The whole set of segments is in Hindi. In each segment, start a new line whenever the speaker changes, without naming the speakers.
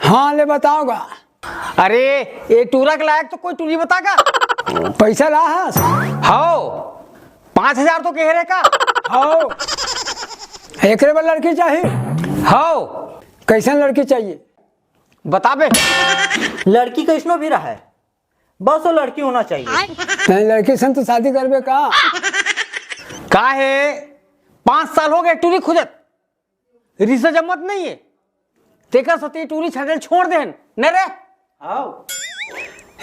हाँ ले बताओगा।
अरे ये टूरा के लायक तो कोई टूरी बतागा।
पैसा ला है?
हाओ 5,000 तो कह रहे का।
हाओ एकरे बार लड़की चाहिए।
हाओ
कैसन लड़की चाहिए
बता बे।
लड़की कैसनो भी रहा है, बस वो लड़की होना चाहिए।
नहीं लड़की सन तो शादी करबे का
है 5 साल हो गए टूरी खुजत, रिश्ता जमत नहीं है। तेकर सती टूरी छड़ल छोड़ देन न रे।
आओ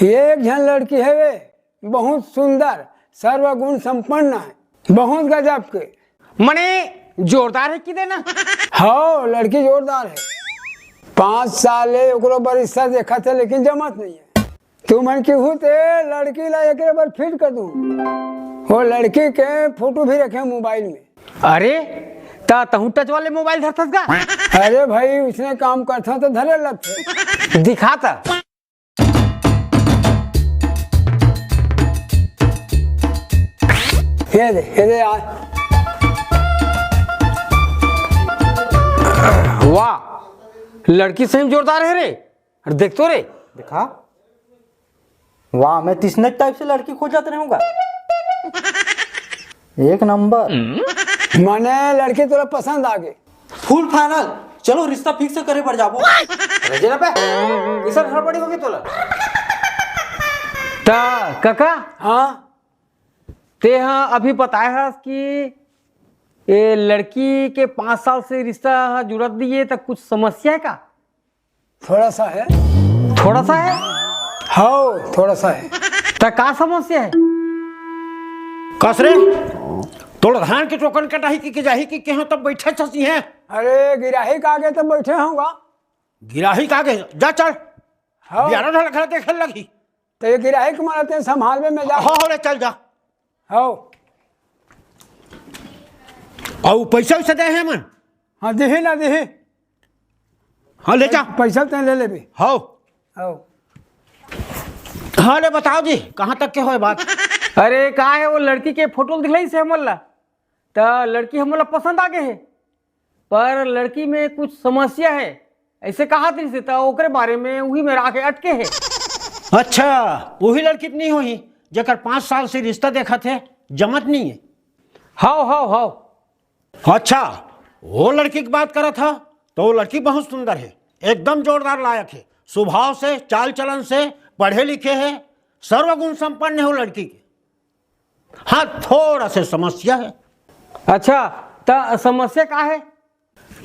एक जन लड़की है वे, बहुत सुंदर सर्वगुण संपन्न है, बहुत गजब के।
मने जोरदार है कि देना।
हाँ लड़की जोरदार है। 5 साल है ओकरो पर रिश्ता देखा थे लेकिन जमत नहीं है। तू मन की होते लड़की ला एक बार फिट कर दूं। वो लड़की के फोटो भी रखे मोबाइल में।
अरे तहु टच वाले मोबाइल धरतस का।
अरे भाई उसने काम करता तो धरे लगते
दिखाता।
ये दे
वाह लड़की सही में जोरदार है रे। अरे देख तो रे।
दिखा। वाह मैं तिसने टाइप से लड़की खोजत रहूंगा। एक नंबर।
माने लड़की तुरा पसंद आ गई।
Full final. चलो रिश्ता फिक्स करे पड़ जाबो।
रजना पे इस हड़बड़ी होगी तोला। ता काका
हाँ
ते हाँ अभी बताया है कि ये लड़की के 5 साल से रिश्ता जुड़त दिए तो कुछ समस्या है का?
थोड़ा सा है।
थोड़ा सा है?
हाँ थोड़ा सा है।
तो का समस्या है?
कसरे तोड़ धान के टोकन कटाही की जाही की केहो तब बैठे छसी हैं।
अरे गिराही का आगे तो बैठे होगा।
गिराही का आगे जा चल।
हाँ
बियारा ढल खड़ा देखे लगी।
तो ये गिराही के मारते संभालवे में जा।
हो रे चल जा।
हाँ
और पैसा वैसे दे है मन।
हाँ दिही ना दिही।
हाँ ले जा
पैसा तो ले ले भी।
हो।
हाँ
हाँ ले बताओ जी कहाँ तक के हो बात।
अरे का है वो लड़की के फोटो दिखलाई से हमला तो लड़की हमला पसंद आ गए है, पर लड़की में कुछ समस्या है ऐसे कहा थी से तो ओकरे बारे में वही में आके अटके है।
अच्छा वही लड़की नहीं हुई जकर 5 साल से रिश्ता देखा थे जमत नहीं है।
हाओ हाओ हाओ।
अच्छा वो लड़की की बात करा था तो वो लड़की बहुत सुंदर है, एकदम जोरदार लायक है, स्वभाव से चाल चलन से पढ़े लिखे है, सर्वगुण संपन्न है वो लड़की की। हाँ थोड़ा सा समस्या है।
अच्छा तो समस्या का है?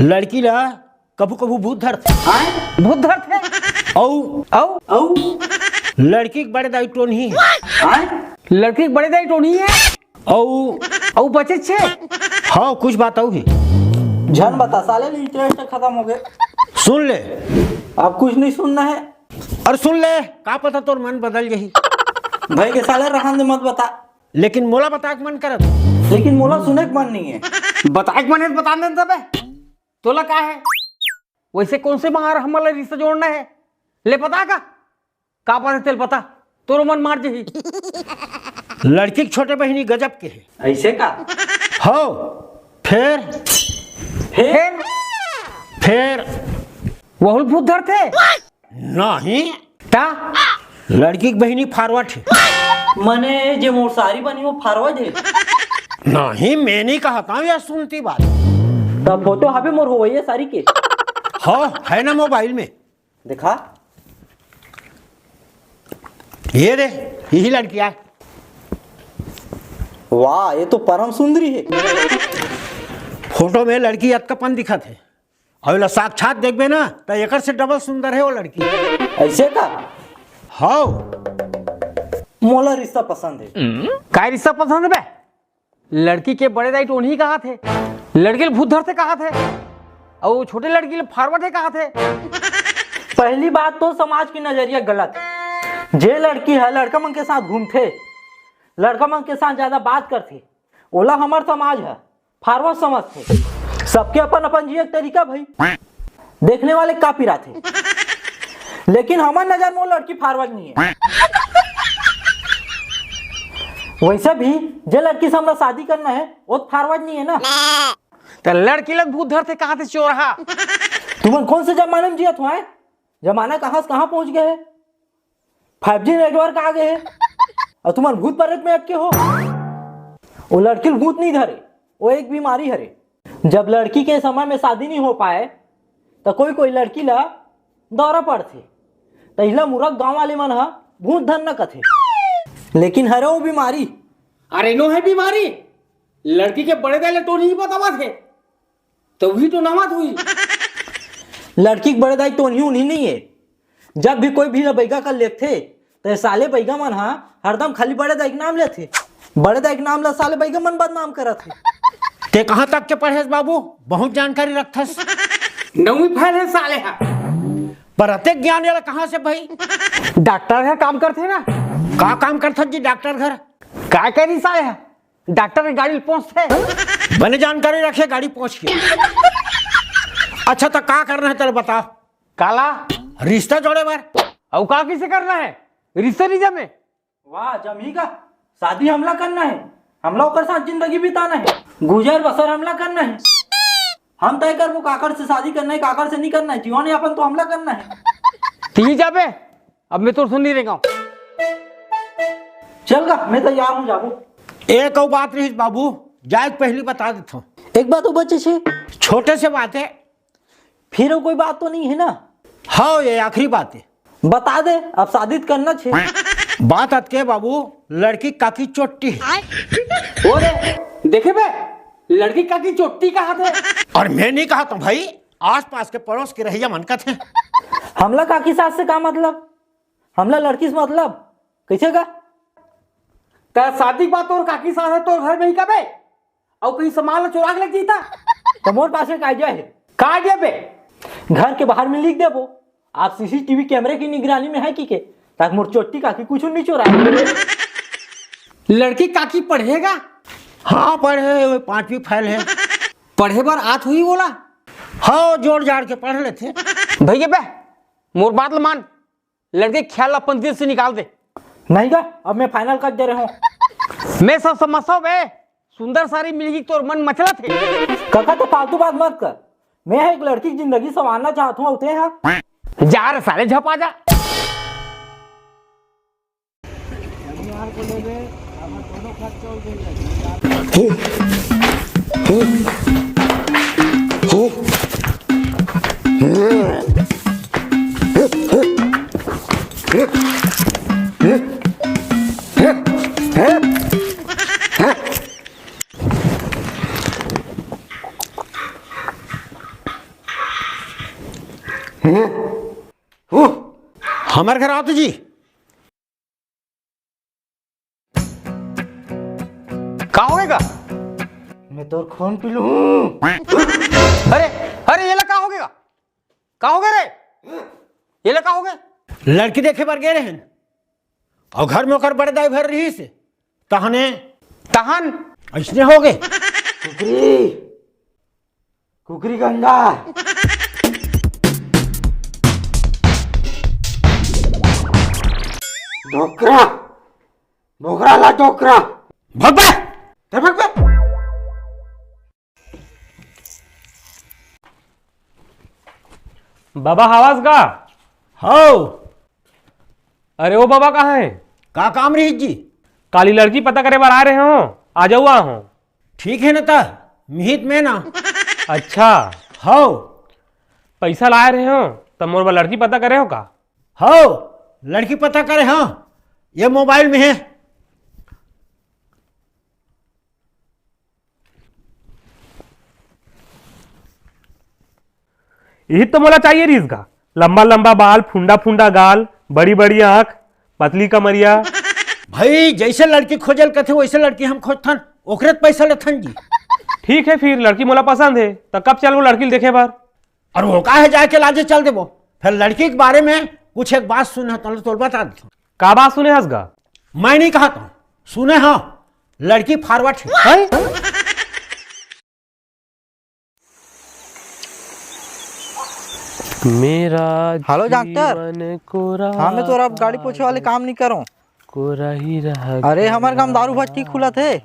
लड़की ला कभू कभू भूत धरते
भूत धरत है
औ लड़की के बड़े दाई टोन ही है।
लड़की के बड़े दाई टोनी है
औ
बचे छे।
हाँ कुछ बात है।
झन बता साले इंटरेस्ट खत्म हो गए।
सुन ले।
अब कुछ नहीं सुनना है।
और सुन ले का पता तोर मन बदल गई।
भाई के साले रहन मत बता।
लेकिन मोला बता के मन करत।
लेकिन मोला सुने के मन नहीं है।
बताए मन है बता दे तबे तोला का है वैसे कौन से बाहर हमारा रिश्ता जोड़ना है ले पता का पता तेल पता तोर मन मार जही।
लड़की के छोटे बहनी गजब के है।
ऐसे का?
हो फिर फिर
वहुल भूत धर थे
नहीं
ता
लड़की की बहनी फारवर्ड है।
मने जे मोर सारी बनी वो फारवर्ड है।
नहीं मैं नहीं कहता हूँ यार सुनती बात।
तब फोटो हापे मोर हो है सारी के।
हो है ना मोबाइल में
दिखा।
ये रे यही लड़की है।
वाह ये तो परम सुंदरी है।
फोटो में लड़की अतकपन दिखा थे और साक्षात देखबे ना तो एक से डबल सुंदर है वो लड़की।
ऐसे का?
हो
मोला रिश्ता पसंद है।
का रिश्ता पसंद है बे? लड़की के बड़े दाई टोनी कहा थे, लड़के भूत धर थे कहा थे और छोटे लड़की फारवर्ड है कहा थे।
पहली बात तो समाज की नजरिया गलत है। जे लड़की है लड़का मन के साथ घूमते, लड़का मन के साथ ज्यादा बात करते, ओला हमार समाज है फारवर्ड समझते। सबके अपन अपन जिये तरीका भाई। देखने वाले का पिरा थे, लेकिन हमार नजर में वो लड़की फारवर्ड नहीं है। वैसे भी जो लड़की से हमरा शादी करना है वो फारवर्ड नहीं है ना।
तो लड़की लोग भूत धर थे कहा थे चोरहा।
तुम कौन से जमाने में जिया तुम? जमाना कहाँ से कहाँ पहुंच गए है। 5G नेटवर्क आ गए है और तुम्हारे भूत प्रेत में अटके हो। वो लड़की भूत नहीं धरे, वो एक बीमारी हरे। जब लड़की के समय में शादी नहीं हो पाए तो कोई लड़की ला दौरा पड़थे, तो इला मूर्ख गांव वाले मन हा भूत धन न कथे, लेकिन हरे वो बीमारी।
अरे नो है बीमारी, लड़की के बड़े दाई तो नहीं बतावा थे, तो वही तो नमत हुई।
लड़की के बड़े दाई तो नहीं है। जब भी कोई भी बैगा कर लेते तो साले बैगा मन हा हरदम खाली बड़े दाई के नाम लेते, बड़े दाई के नाम ला साले बैगा मन बदनाम करत है।
ते कहाँ तक के पढ़े बाबू, बहुत जानकारी रखथस।
9वीं फेल है साले हा।
पर अतेक ज्ञान याला कहाँ से भाई?
डॉक्टर का काम करते ना।
का काम करथस जी डॉक्टर घर?
क्या करी साले हा, डॉक्टर की गाड़ी पहुंचते
मैंने जानकारी रखे गाड़ी पहुंच के। अच्छा तो का करना है तेरे बताओ?
काला
रिश्ता जोड़े बार
और का किसे करना है? रिश्ते नहीं जमे।
वाह जमी का शादी हमला करना है, हमला ओकर साथ जिंदगी बिताना है, गुजर बसर हमला करना है। हम तय कर वो काकर से शादी करना है, काकर से नहीं करना है, जीवन यापन तो हमला करना है।
ठीक जाबे, अब मैं तो सुन नहीं रहेगा।
चल गा, मैं तैयार हूँ जाबू।
एक और बात रही बाबू, जाए पहली बता देता हूँ।
एक बात हो बच्चे से,
छोटे से बात है,
फिर कोई बात तो नहीं है ना?
हाँ ये आखिरी बात है,
बता दे, अब शादी करना छे।
बात अतके बाबू, लड़की काकी चोटी है।
और देखे बे, लड़की का की चोटी कहा थे।
और मैं नहीं कहा तो भाई, आस पास के पड़ोस के रहिया मन का थे।
हमला काकी सास से का मतलब, हमला लड़की से मतलब कैसे का?
शादी के बाद तोर काकी सास है तोर घर में ही कबे, और कहीं सामान चुरा के लग जीता
तो मोर पास एक आइडिया है।
का आइडिया बे?
घर के बाहर में लिख देबो, आप सीसीटीवी कैमरे की निगरानी में है कि ताकि मोर चोटी काकी कुछ नहीं चुराए।
लड़की काकी पढ़ेगा?
हाँ पढ़े, 5वीं फेल है।
पढ़े बार आत हुई बोला?
हाँ जोड़ जाड़ के पढ़ लेते।
भैया बे, मोर बात मान, लड़के ख्याल अपन दिल से निकाल दे।
नहीं का, अब मैं फाइनल कर दे रहा हूँ।
मैं सब समझता हूँ बे, सुंदर सारी मिलेगी तो मन मचला थे।
काका तो फालतू बात मत कर, मैं एक लड़की की जिंदगी संवारना चाहता हूँ। उतरे हाँ
जा रे साले, झपा जा।
हमारे घर आओ तो जी।
का होगा?
मैं तो खून पी लूं।
अरे अरे ये लगा हो गया, का हो गया रे? ये लगा हो गया?
लड़की देखे बार गए रहे और घर में होकर बड़े दाई भर रही से तहने
तहन
ऐसने हो गए।
कुकरी कुकरी गंगा डोकरा डोकरा ला डोकरा
भग बे, भग बे।
बाबा हवास का?
हो
अरे वो बाबा कहाँ है?
का काम रही जी?
काली लड़की पता करे बार आ रहे हो, आ जाओ आ हो।
ठीक है ना ता मिहित में ना।
अच्छा
हो
पैसा लाए रहे हो तब मोर बा लड़की पता करे हो का?
हो लड़की पता करे। हाँ ये मोबाइल में है।
यही तो मोला चाहिए रीस का, लंबा लंबा बाल, फुंडा फुंडा गाल, बड़ी बड़ी आंख, पतली कमरिया।
भाई जैसे लड़की खोजल कथे वैसे लड़की हम खोजथन, ओकरे पैसा लेथन जी।
ठीक है फिर लड़की मोला पसंद है तो कब चल वो लड़की देखे बार?
और वो का है जाके लाजे चल देबो। फिर लड़की के बारे में कुछ एक बात सुने तो बता दे।
का बात सुने हंसगा?
मैं नहीं कहा था, सुने। हाँ लड़की फॉरवर्ड है।
मेरा
हेलो डॉक्टर। हाँ मैं तो अब गाड़ी पोछे वाले काम नहीं करूँ।
कोरा ही रहा।
अरे हमारे काम दारू भट्टी खुला थे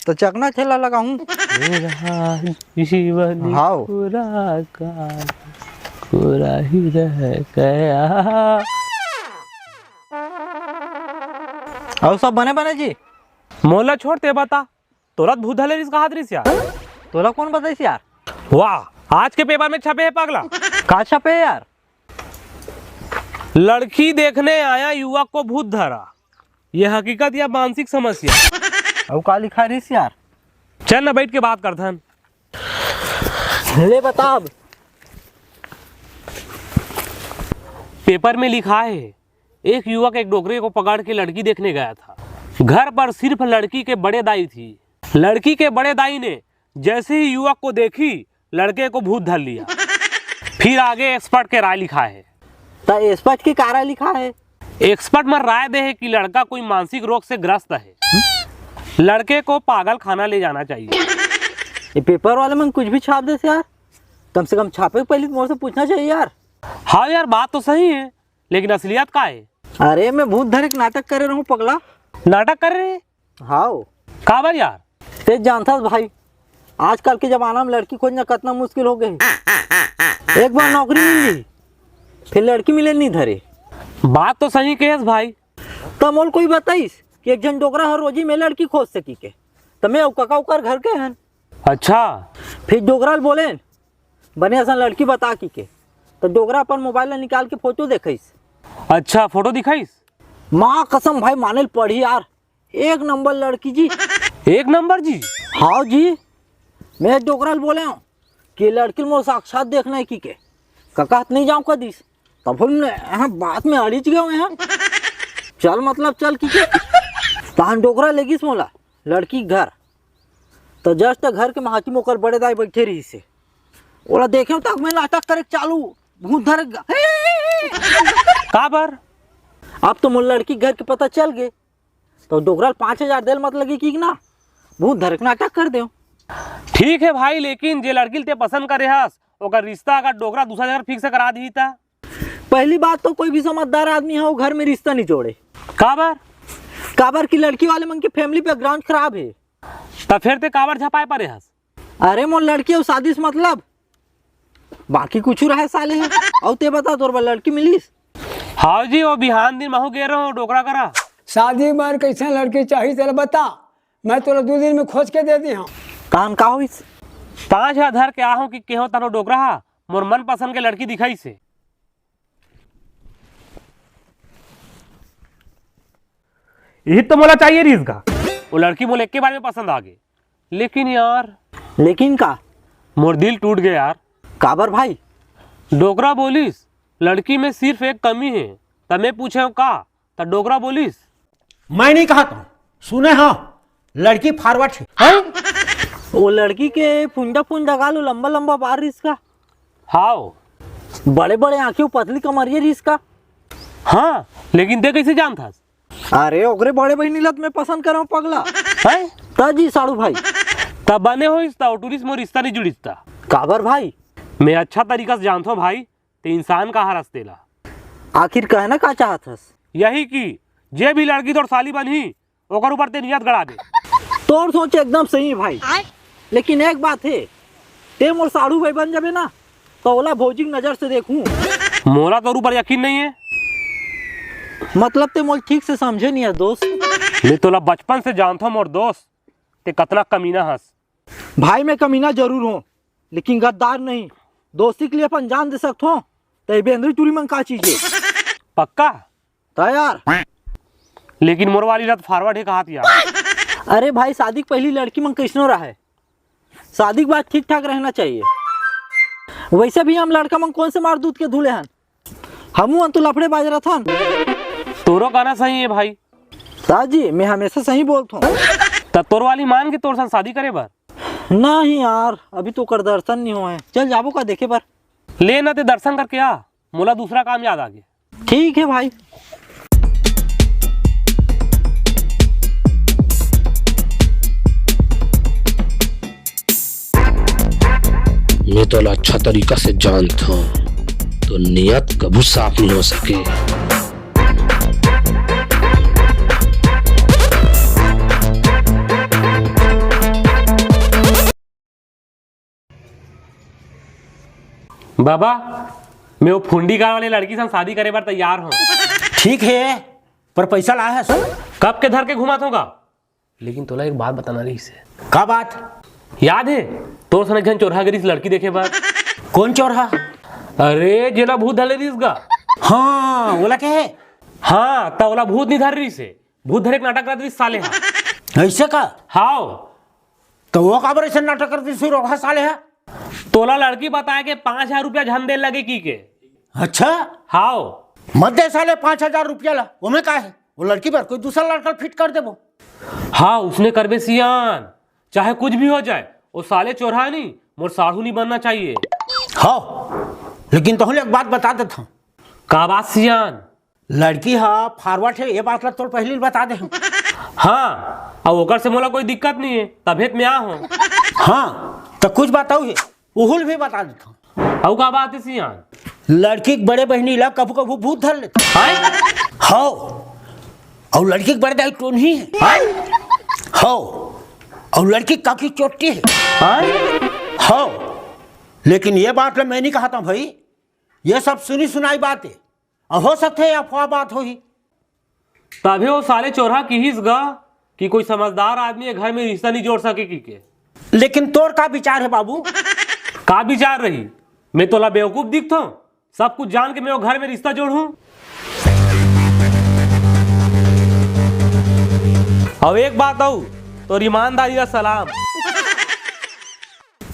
तो चकना ठेला लगा हूँ।
मेरा जीवन
हाँ।
पूरा का
पूरा ही रह गया। और सब बने बने जी।
मोला छोड़ ते बता, तोरा भूत धले रिस कहा रिस यार।
तोला कौन बताइस यार?
वाह, आज के पेपर में छपे है पगला।
का छपे यार?
लड़की देखने आया युवक को भूत धरा, यह हकीकत या मानसिक समस्या।
और का लिखा रिस यार?
चल ना बैठ के बात करथन।
ले बता अब।
पेपर में लिखा है, एक युवक एक डोकरे को पकड़ के लड़की देखने गया था। घर पर सिर्फ लड़की के बड़े दाई थी। लड़की के बड़े दाई ने जैसे ही युवक को देखी, लड़के को भूत धर लिया। फिर आगे एक्सपर्ट के राय लिखा है।
तो एक्सपर्ट की कारा लिखा है?
एक्सपर्ट में राय दे है कि लड़का कोई मानसिक रोग से ग्रस्त है, लड़के को पागल खाना ले जाना चाहिए।
ये पेपर वाले में कुछ भी छाप दे यार, कम से कम छापे पहले मुझसे पूछना चाहिए यार।
हाँ यार, बात तो सही है, लेकिन असलियत का है?
अरे मैं भूत धर एक नाटक करे रहूं पगला।
नाटक कर रहे हैं?
हाँ
काबर यार?
ते जानता भाई, आजकल के जमाना में लड़की खोजना कितना मुश्किल हो गई। एक बार नौकरी मिल गई, फिर लड़की मिले नहीं धरे।
बात तो सही कहेस भाई।
तो मोल कोई बताइस कि एक जन डोकरा हर रोजी में लड़की खोज सकी के, तो मैं कका उकर घर के हन।
अच्छा,
फिर डोगरा बोले बने ऐसा लड़की बता की के, तो डोगरा अपन मोबाइल में निकाल के फोटो देखिस।
अच्छा, फोटो दिखाइस?
माँ कसम भाई माने पढ़ी यार, एक नंबर लड़की जी।
एक नंबर जी?
हाँ जी, मैं डोगरा बोले हूँ कि लड़की मोर साक्षात देखना है की के, कका नहीं जाऊँ कदीस। तब हम यहाँ बात में अड़िच गए हैं। चल मतलब चल की के तहन डोगरा लेगिस मोला लड़की घर। तो जस्ट घर के महाकी मोकर बड़े दाई बैठे रही से, ओला देखे तक मैं नाटक करे चालू भूत धर।
काबर?
अब तो मोल लड़की घर के पता चल गए, तो डोगरा 5,000 देल मत लगी कि ना भूत धर के नाटक कर दे।
ठीक है भाई, लेकिन जे लड़की ते पसंद करे हस ओकर रिश्ता अगर डोगरा दूसरा जगह फिक्स करा दी ता?
पहली बात तो कोई भी समझदार आदमी है वो घर में रिश्ता नहीं जोड़े।
काबर?
काबर की लड़की वाले मन की फैमिली बैकग्राउंड खराब है।
तब फिर ते काबर झपाए परे हस?
अरे मोर लड़की और शादी से मतलब बाकी कुछ रहे साले है। और ते बता तोर बा लड़की मिलीस?
हाँ जी, वो बिहान दिन महू गे रहो डोकरा करा।
शादी बार कैसे लड़की चाहिए तेरा बता, मैं तोरा 2 दिन में खोज के दे दी हूँ।
कान का हो इस
5,000 धर के आहू कि केहो तनो डोकरा मोर मन पसंद के लड़की दिखाई से।
यही तो मोला चाहिए रीस का।
वो लड़की मोल एक के बारे में पसंद आ गई, लेकिन यार
लेकिन का
मोर दिल टूट गया यार।
काबर भाई?
डोकरा बोलिस लड़की में सिर्फ एक कमी है, तब मैं पूछे का तो डोकरा बोलिस
मैं नहीं कहा था, सुने हाँ, लड़की फॉरवर्ड है।
वो लड़की के फुंडा फुंडा गालो लंबा लंबा बार रिस का,
हाँ
बड़े बड़े आंखें पतली कमरिया रिस का।
हाँ, लेकिन ते कैसे जानता?
अरे ओकरे बड़े बहनी लत मैं पसंद कर रहा हूँ पगला।
है
ताजी साड़ू भाई
तब बने हो इसता टूरिस्ट मोर रिश्ता नहीं जुड़िस्ता।
काबर भाई?
मैं अच्छा तरीका से जानता हूँ भाई, ते इंसान कहाँ रस्तेला।
आखिर कहना का चाहत हस?
यही कि जे भी लड़की तोर साली बनी ओकर ऊपर ते नियत गड़ा दे।
तोर सोच एकदम सही है भाई, लेकिन एक बात है, ते मोर साड़ू भाई बन जाबे ना तो ओला भौजी नजर से देखूं।
मोरा तोर ऊपर यकीन नहीं है?
मतलब ते मोल ठीक से समझे नहीं है दोस्त।
मैं तोला बचपन से जानता हूँ मोर दोस्त, ते कतना कमीना हंस।
भाई मैं कमीना जरूर हूँ, लेकिन गद्दार नहीं। दोस्ती के लिए अपन जान दे सकते हो, तो बेंद्री चूरी में का चीज है।
पक्का?
तैयार?
लेकिन मोर वाली लत फॉरवर्ड है कहा यार।
अरे भाई शादी पहली लड़की मन कैसनो रहा है, शादी के बाद ठीक ठाक रहना चाहिए। वैसे भी हम लड़का मन कौन से मार दूध के धुले हन, हमू तो लफड़े बाज रहा था।
तोरो कहना सही है भाई।
साजी मैं हमेशा सही बोलता हूँ।
तब तोर वाली मान के तोर साथ शादी करे बर?
नहीं यार, अभी तो कर दर्शन नहीं हुए हैं। चल जाबो का देखे पर।
ले ना ते दर्शन करके आ, मोला दूसरा काम याद आ गया।
ठीक है भाई।
मैं तो अच्छा तरीका से जानता हूँ, तो नियत कभी साफ नहीं हो सके।
बाबा मैं वो फुंडी गाँव वाले लड़की से शादी करे बार तैयार हूँ।
ठीक है, पर पैसा लाया है सर?
कब के धर के घुमा होगा। लेकिन तोला एक बात बताना रही से।
का बात?
याद है तोर सनक जन चोरहा गिरी लड़की देखे बार?
कौन चोरहा?
अरे जेला भूत धले रही इसका।
हाँ बोला क्या है?
हाँ तो ओला भूत नहीं धर रही से, भूत धरे नाटक कर रही साले। हाँ
ऐसे का?
हाओ
तो वो काबर ऐसे नाटक करती सुर साले है?
तोला लड़की बताए के 5,000 रुपया झन दे लगे की के।
अच्छा
हाओ
मत दे साले 5,000 रुपया ला, वो में का है? वो लड़की पर कोई दूसरा लड़का फिट कर दे वो।
हाँ उसने करबे सियान, चाहे कुछ भी हो जाए वो साले चोरहा नहीं मोर साढ़ू नहीं बनना चाहिए।
हाँ लेकिन तो एक बात बता देता हूँ।
का बात सियान?
लड़की हाँ फॉरवर्ड है, ये बात ला तो पहले ही बता दे हूँ।
हाँ अब ओकर से मोला कोई दिक्कत नहीं है, तबियत में आ हूँ।
हाँ तो कुछ बताओ है उहुल भी बता देता हूँ।
और का बात है सियान?
लड़की के बड़े बहनी ला कभी कभी भूत धर लेता। हाँ और लड़की के बड़े दाई टोन ही है। हाँ और लड़की काकी चोटी है। हाँ लेकिन ये बात मैं नहीं कहता भाई, ये सब सुनी सुनाई बात है, और हो सकते है अफवाह बात हो ही।
तभी वो साले चोरहा की ही गा कि कोई समझदार आदमी घर में रिश्ता नहीं जोड़ सके की के।
लेकिन तोर का विचार है बाबू?
का विचार रही? मैं तोला बेवकूफ दिखता हूँ? सब कुछ जान के मैं वो घर में रिश्ता जोड़ूं? अब एक बात आऊ तो ईमानदारी का सलाम।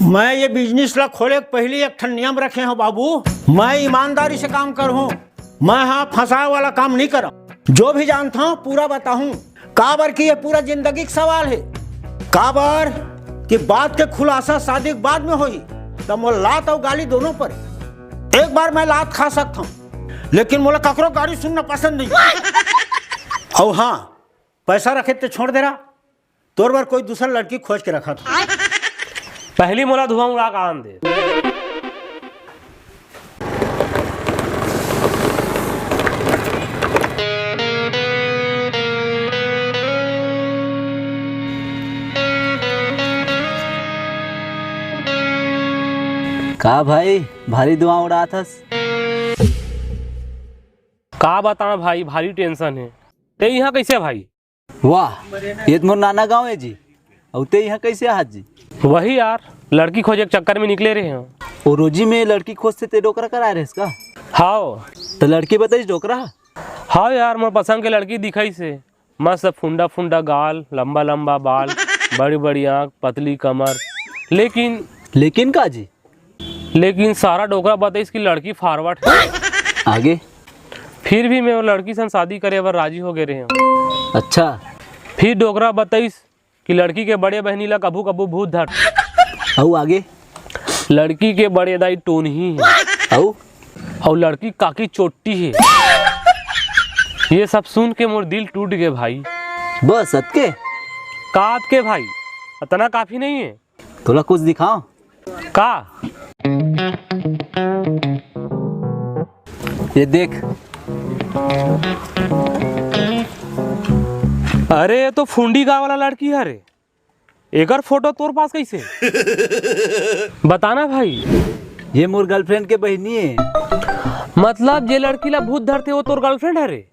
मैं ये बिजनेस ला खोले पहले एक ठन नियम रखे हो बाबू, मैं ईमानदारी से काम करूँ, मैं हाँ फंसाए वाला काम नहीं करा। जो भी जानता हूँ पूरा बताऊं। काबर की ये पूरा जिंदगी का सवाल है। काबर कि बात के खुलासा शादी के बाद में होई तब मोला लात और गाली दोनों पर। एक बार मैं लात खा सकता हूँ लेकिन मोला ककरो गाली सुनना पसंद नहीं। और हाँ पैसा रखे तो छोड़ दे रहा, तोर बार कोई दूसरा लड़की खोज के रखा था।
पहली मोला धुआं उड़ा का आन दे।
का भाई भारी धुआं उड़ा थस?
का बता भाई, भारी टेंशन है। ते यहाँ कैसे भाई?
वाह ये तो मोर नाना गाँव है जी। और ते यहाँ कैसे हाथ जी?
वही यार लड़की खोजे के चक्कर में निकले रहे हैं।
और रोजी में लड़की खोजते ते डोकरा करा रहे इसका?
हाओ
तो लड़की बताइस डोकरा?
हाँ यार मोर पसंद के लड़की दिखाई से, मस्त फुंडा फुंडा गाल, लंबा लंबा बाल, बड़ी बड़ी आँख, पतली कमर।
लेकिन का जी?
लेकिन सारा डोकरा बताइस कि लड़की फॉरवर्ड है।
आगे?
फिर भी मैं वो लड़की से शादी करे बर राजी हो गए रहे हैं।
अच्छा
फिर डोकरा बताइस कि लड़की के बड़े बहनी ला कभू कभू भूत धर।
और आगे?
लड़की के बड़े दाई टोन ही है। और लड़की काकी चोटी है। ये सब सुन के मोर दिल टूट गए भाई।
बस अतके?
काट के भाई, इतना काफी नहीं है?
थोड़ा कुछ दिखाओ।
का?
ये देख।
अरे ये तो फुंडी गाँव वाला लड़की है रे। एकर फोटो तोर पास कैसे? बताना भाई।
ये मोर गर्लफ्रेंड के बहनी है।
मतलब जे लड़की ला भूत धरते वो तोर गर्लफ्रेंड है रे?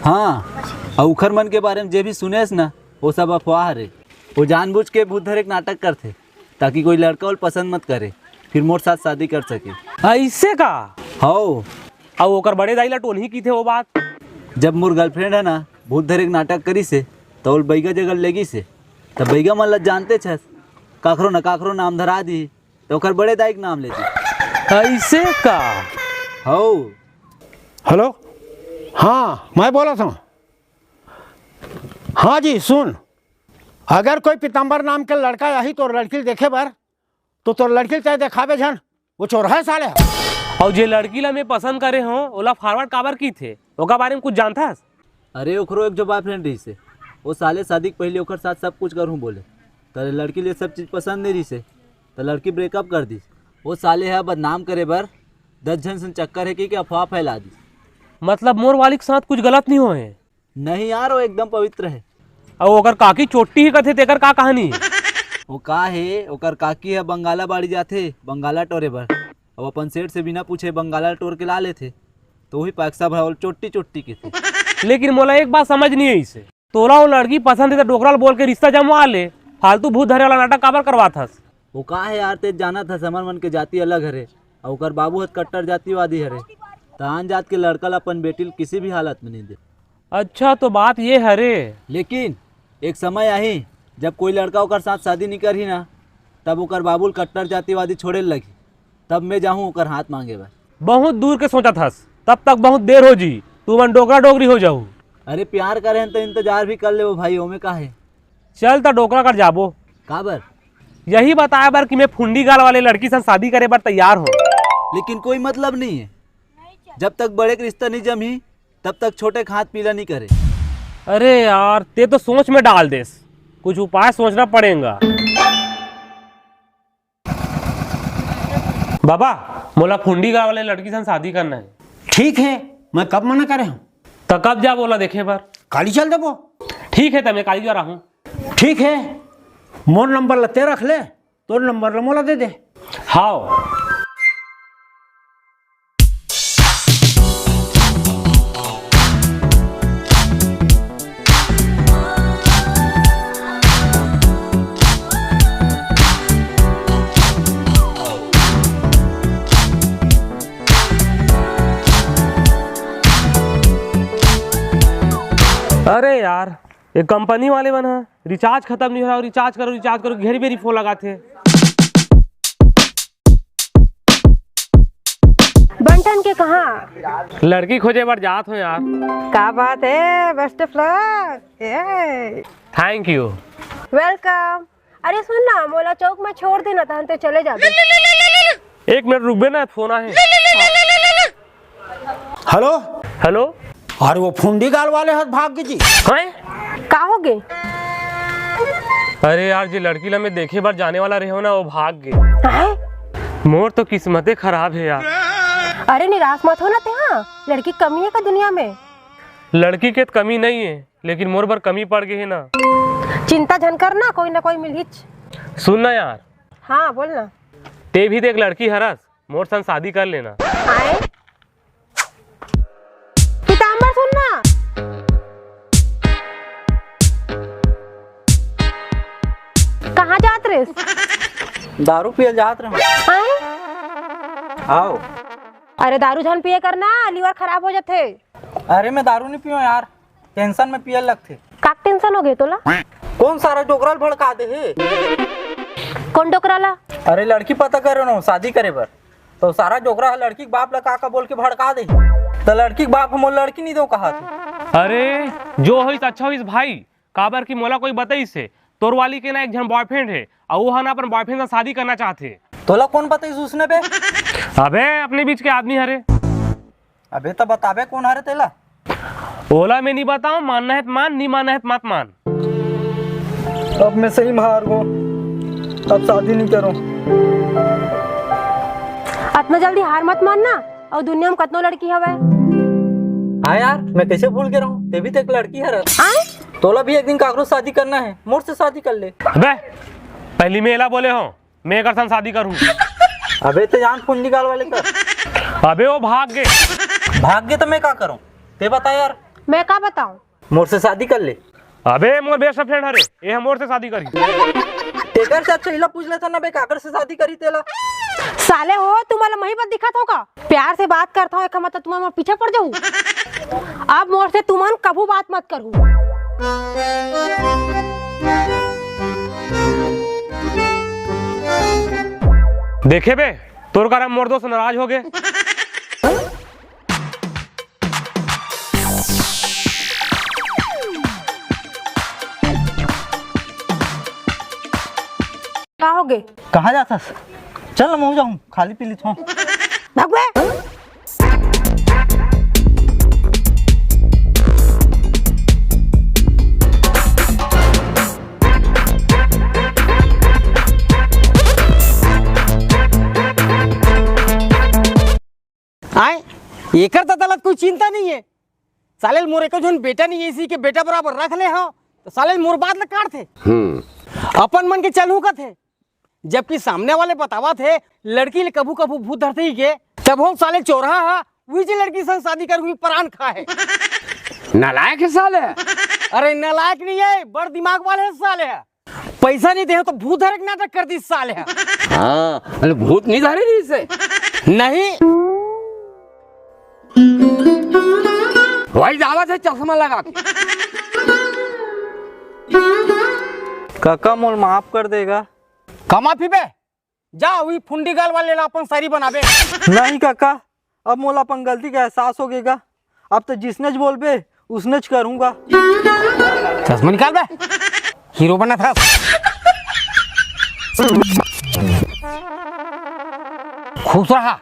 हाँ और उखर मन के बारे में जे भी सुनेस ना वो सब अफवाह है रे। वो जानबूझ के भूत धरे नाटक करते ताकि कोई लड़का और पसंद मत करे, फिर मोर साथ शादी कर सके।
ऐसे का?
हो
और ओकर बड़े दाई ला टोन ही की थे वो बात।
जब मोर गर्लफ्रेंड है ना भूत धरे नाटक करी से तो वो बैगा जगह लेगी से तब बैगा मन जानते छस काकरो न काकरो नाम धरा दी तो ओकर बड़े दाई के नाम ले दी।
ऐसे का?
हो
हेलो हाँ मैं बोला था। हाँ जी सुन, अगर कोई पीताम्बर नाम के लड़का यही तो लड़की देखे बार तो तोर लड़की चाहे देखावे झन वो चोरहा साले।
और जे लड़की ला मैं पसंद करे हो ओला फॉरवर्ड काबर की थे, ओका बारे में कुछ जानता है?
अरे ओकरो एक जो बॉयफ्रेंड रही से वो साले शादी के पहले ओकर साथ सब कुछ करूँ बोले तो लड़की लिए सब चीज़ पसंद नहीं रही से तो लड़की ब्रेकअप कर दी। वो साले है बदनाम करे बर 10 जन से चक्कर है कि अफवाह फैला दी।
मतलब मोर वाली के साथ कुछ गलत नहीं हुए हैं?
नहीं यार वो एकदम पवित्र है।
और ओकर काकी चोटी ही कथे तेकर का कहानी है?
वो का है ओकर काकी है बंगाला बाड़ी जाते बंगाला टोरे बर अब अपन सेठ से बिना पूछे बंगाला टोर के ला लेते तो वही पैसा भरावल चोट्टी चोट्टी के थे।
लेकिन मोला एक बात समझ नहीं आई से, तोला वो लड़की पसंद है तो डोकरा बोल के रिश्ता जमवा ले, फालतू भूत धरे वाला नाटक काबर करवाथस।
वो कहा है यार, तेज जाना था समर मन के जाति अलग हरे और ओकर बाबू हत कट्टर जातिवादी हरे, तान जात के लड़का ला अपन बेटी किसी भी हालत में नहीं दे।
अच्छा तो बात ये हरे।
लेकिन एक समय आई जब कोई लड़का ओकर साथ शादी नहीं करी ना, तब ओकर बाबुल कट्टर जातिवादी छोड़े लगी, तब मैं जाऊँ ओकर हाथ मांगे बा।
बहुत दूर के सोचा थस, तब तक बहुत देर हो जी, तू मन डोकरा डोगरी हो जाऊ।
अरे प्यार करें तो इंतजार भी कर ले वो भाई, ओमे का है।
चल तो डोकरा कर जाबो।
काबर?
यही बताया बार कि मैं फुंडी गाल वाले लड़की से शादी करे पर तैयार हूँ।
लेकिन कोई मतलब नहीं है, जब तक बड़े के रिश्ता नहीं जमी तब तक छोटे के हाथ पीला नहीं करे।
अरे यार ते तो सोच में डाल देस, कुछ उपाय सोचना पड़ेगा। बाबा मोला फुंडी गाल वाले लड़की से शादी करना है।
ठीक है, मैं कब मना करे हूँ?
तो कब जा बोला देखे बार?
काली चल देबो।
ठीक है, तो मैं काली जा रहा हूँ।
ठीक है, मोर नंबर लते रख ले, तोर नंबर ला मोला दे दे।
हाँ अरे यार ये कंपनी वाले बना रिचार्ज खत्म नहीं हो रहा, रिचार्ज करो घेरी बेरी फोन लगाते।
बंटन के कहाँ?
लड़की खोजे बार जात हो यार।
क्या बात है, best of luck.
Thank you.
Welcome. अरे सुन ना, मोला चौक में छोड़ देना था, हम तो चले जाते।
एक मिनट रुक बे ना, फोन आए।
Hello
hello.
अरे वो फुंडी गाल वाले हाथ भाग गए जी।
हैं?
का हो गए?
अरे यार जी लड़की ला मैं देखे बार जाने वाला रहे हो ना, वो भाग गए। मोर तो किस्मतें खराब है यार।
अरे निराश मत हो ना, ते हाँ लड़की कमी है का दुनिया में?
लड़की के तो कमी नहीं है, लेकिन मोर पर कमी पड़ गई है ना।
चिंता झन करना, कोई ना कोई मिलिच।
सुनना यार।
हाँ बोलना।
ते भी देख लड़की हरस, मोर संग शादी कर लेना।
आए पीताम्बर, सुनना। कहाँ जात रे?
दारू पियल जात रहे। आओ।
अरे दारू झन पिए करना, लीवर खराब हो जाते।
अरे मैं दारू नहीं पियो यार, टेंशन में पियल लगते।
का टेंशन हो गए तोला?
कौन सारा डोकराल भड़का दे है?
कौन डोकराला?
अरे लड़की पता करो ना शादी करे बर, तो सारा डोकरा लड़की के बाप ला का बोल के भड़का दे, तो लड़की के बाप हम लड़की नहीं दो कहा थे।
अरे जो हो अच्छा हो भाई, काबर की मोला कोई बताई से तोर वाली के ना एक जन बॉयफ्रेंड है और वो है ना अपन बॉयफ्रेंड से शादी करना चाहते।
तोला कौन बताई उसने बे?
अबे अपने बीच के आदमी हरे।
अबे तो बताबे कौन हरे तेला?
ओला में नहीं बताऊं, मानना है तो मान, नहीं मानना है तो मत मान।
अब मैं सही मार गो, अब शादी नहीं करूं।
इतना जल्दी हार मत मानना, और दुनिया में कितनो लड़की हवे।
हाँ यार मैं कैसे भूल गया रहूं, ते भी तो एक लड़की है। तोला भी एक दिन काकरो शादी करना है, मोर से शादी कर ले।
अबे पहली मेला बोले हो, मैं एक साथ शादी करूं।
अबे तो जान फुंडी गाल वाले का।
अबे वो भाग गए।
भाग गए तो मैं क्या करूं, ते बता यार।
मैं क्या बताऊं?
मोर से शादी कर ले।
अबे मोर बेस्ट फ्रेंड हरे, ये मोर से शादी करी।
तेकर से अच्छा इला पूछ लेता ना बे, काकर से शादी करी तेला।
साले हो, तुम्हारा मही बात दिखा होगा। प्यार से बात करता हूँ, एक मतलब तुम्हारे पीछे पड़ जाऊँ। अब मोर से तुम कभू बात मत करूँ।
देखे बे तोर कारण मोर दोस्त नाराज हो गए।
क्या हो गए?
कहाँ जाता? चल मैं जाऊँ, खाली पी लेता हूँ।
भगवे।
आए एकर तो तलत कोई चिंता नहीं है। साले मोर एक जोन बेटा नहीं है, इसी के बेटा बराबर रख ले। हाँ तो साले मोर बात ल काट थे अपन मन के चलू का थे, जबकि सामने वाले बतावा थे लड़की ले कभू कभू भूत धरते ही के, तब हम साले चोरहा हा वही जे लड़की संग शादी कर हुई प्राण खा है।
नालायक है साले।
अरे नालायक नहीं है, बड़ दिमाग वाले है साले है। पैसा नहीं दे तो भूत धरे के नाटक कर दी साले है।
हाँ भूत नहीं धरे रही इसे।
नहीं
वही दावत है चश्मा लगा के।
काका मोल माफ कर देगा?
कमा पीबे जा वही फुंडी गाल वाले ला अपन सारी बनाबे।
नहीं काका, अब मोल अपन गलती का एहसास हो गएगा। अब तो जिसने बोलबे उसने करूंगा।
चश्मा निकाल बे, हीरो बना था। खुश रहा।